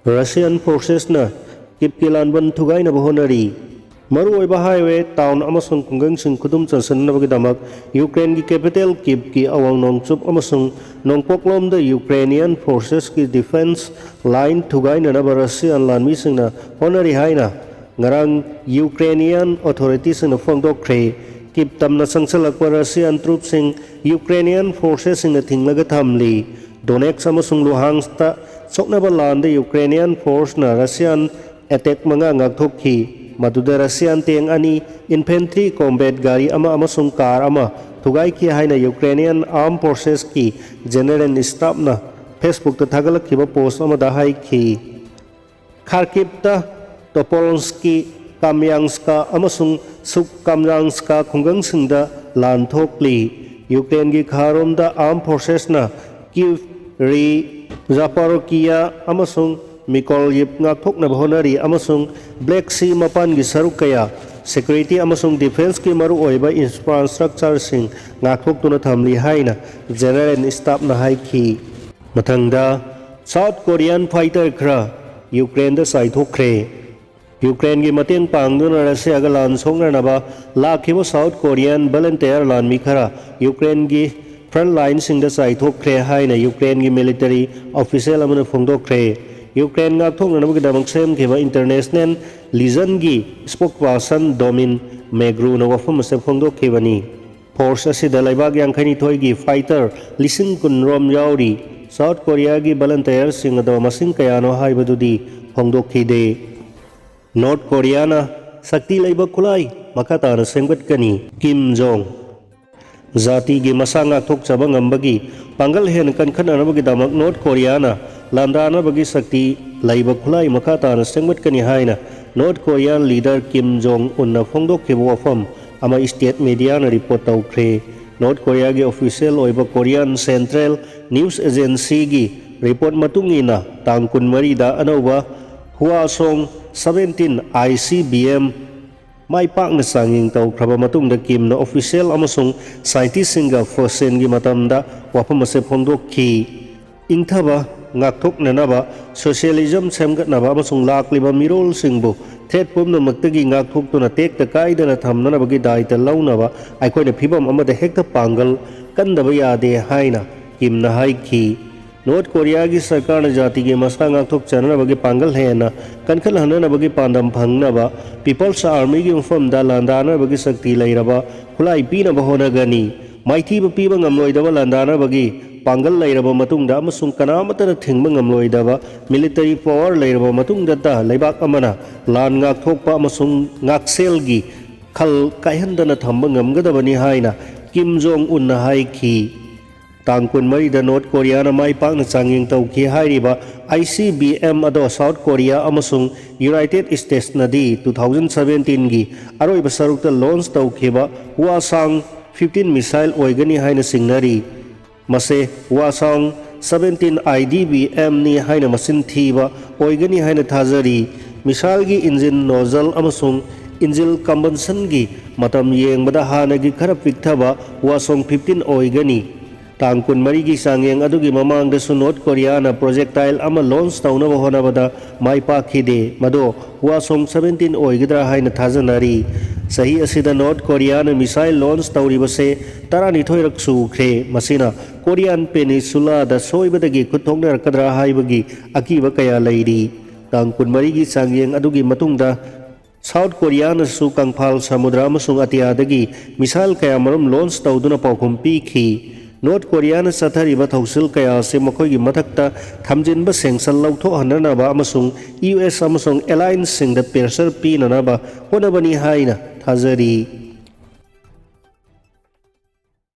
Russian forces na Kyiv ki Lanbal Thugainaba Hotnari Maruoiba highway town amasung kunggang sing kudum chansan na damak Ukraine ki capital Kyiv ki awang nongchup amasung nongpoklom da Ukrainian forces ki defense line Thugainaba Russian lanmi sing na Hotnari haina ngarang Ukrainian authorities na phongdokre Kyiv tamna sangsalakwa Russian troops sing Ukrainian forces sing na thinglaga thamli Donetsk amasung Luhansk ta soknaba landa Ukrainian force na Russian attack mga ngakthokhi Maduda Russian teng ani infantry combat gari ama amasung car ama thugai ki haina Ukrainian armed forces ki general staff na Facebook ta thagalakhiba post ama da hai ki Kharkiv ta Topolonsky Kamyanska amasung Sukkamyanska khunggang singda lan thokli Ukraine gi kharom da armed forces na Kyiv ri Zaporozhye amasung Mykolaiv ngakthoknaba Hotnari amasung Black Sea mapan gi saruk kaya security amasung defense ki maruoiba infrastructure sing ngakthokduna thamli haina general staff na haiki mathangda South Korean fighter khra Ukraine da saithokre Ukraine gi mateng pangduna Russia ga lan songnaba lakhiba South Korean volunteer lanmi khara Ukraine gi front line sing da saithokre haina Ukraine gi military official amana phongdokre Ukraine ngakthokna nabagidamang sem kiba international lijan gi spokesperson Domin Megru na wafam sa phongdokhibani force asida laibag yangkhani thoi gi fighter lising kunrom yauri South Korea gi volunteer sing ado masing kayano haibadudi phongdokhide North Korea na sakti laiba khulai makata na sengbat kani Kim Jong Zati gi masang ngakthok chaba ngambagi pangal hen kankhan anabagidamag North Korea na Landana bagi sakti laiba khulai makata na sengbat kani haina North Korean leader Kim Jong Un na phongdokhiba wafam ama state media na report tawkhre North Korea gi official oiba Korean Central News Agency gi report matungina tang kunmari da anouba Hwasong 17 ICBM mai pak na sanging tawkhraba matungda Kim na official amasung scientist singa first gi matamda wafam ase phongdokhi ingthaba ngakthok nanaba socialism semgatnaba amasung lakliba mirol singbu threat pumna maktagi ngakthok tuna tek ta kaidana thamnana bagi daita launaba aikoina phibam amada hekta pangal kandaba yade haina Kimna haiki North Korea gi sarkar na jati gi masa ngakthok chanana bagi pangal hena kankhal hanana bagi pandam phangnaba people's army gi mufam da landana bagi sakti lairaba khulai pina bahona gani maithi ba piba ngamloidaba landana bagi Pangal lairaba matungda amasung kanamata na thingba ngamloidaba military power lairaba matungda ta laibak amana lan ngakthokpa amasung ngakselgi khal kaihandana thamba ngamgadabani haina Kim Jong Un na haiki tangkun marida North Korea na mai pak na changing tawki hairiba ICBM ado South Korea amasung United States na di 2017 gi aroiba sarukta launch tawkhiba Hwasong 15 missile oigani haina singnari Mase Hwasong 17 IDBM ni haina masin thiba oigani haina thajari misal gi engine nozzle amasung engine combustion gi matam yengbada hanagi khara pikthaba Hwasong 15 oigani tangkun marigi sangyang adugi mamangda su North Korea na projectile ama launch taunaba honabada mai pakhide mado Hwasong 17 oigidra haina thajanari sahi asida North Korea na missile launch tauribase tarani thoirak sukre masina Korean Peninsula da soibadagi kuthongna rakadra haibagi akiba kaya lairi tangkun marigi sangyang adugi matungda South Korea na su kangphal samudra amasung atiyadagi missile kaya maram launch tauduna paukhum pikhi North Korea na sathariba thausil kaya se makhoigi mathakta thamjinba sanction lauthohananaba amasung US amasung alliance singda pressure pinanaba honabani haina thajari